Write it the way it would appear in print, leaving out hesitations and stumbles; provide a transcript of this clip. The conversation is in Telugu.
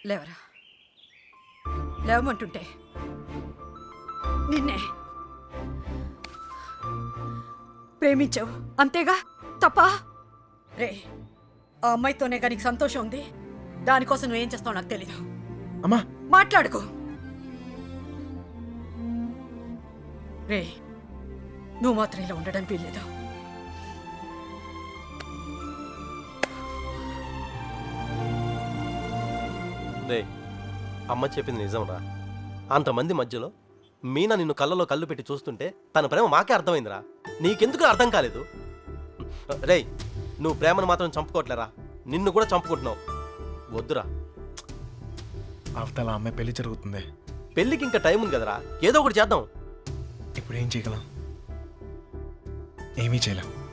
లేవరా, లేవమంటుంటే. నిన్నే ప్రేమించావు అంతేగా, తప్ప? రే, ఆ అమ్మాయితోనే కానీ నీకు సంతోషం ఉంది. దానికోసం నువ్వేం చేస్తావు నాకు తెలీదు. అమ్మా మాట్లాడుకో. రే, నువ్వు మాత్రం ఇలా ఉండడానికి వీల్లేదు. రే, అమ్మ చెప్పింది నిజంరా. అంతమంది మధ్యలో మీనా నిన్ను కళ్ళలో కళ్ళు పెట్టి చూస్తుంటే తన ప్రేమ మాకే అర్థమైందిరా. నీకెందుకు అర్థం కాలేదు? రేయ్, నువ్వు ప్రేమను మాత్రం చంపుకోవట్లేరా, నిన్ను కూడా చంపుకుంటున్నావు. వద్దురా. అవతల అమ్మాయి పెళ్లి జరుగుతుంది. పెళ్ళికి ఇంకా టైం ఉంది కదరా, ఏదో ఒకటి చేద్దాం. ఇప్పుడు ఏం చేయగలం? ఏమీ చేయలేం.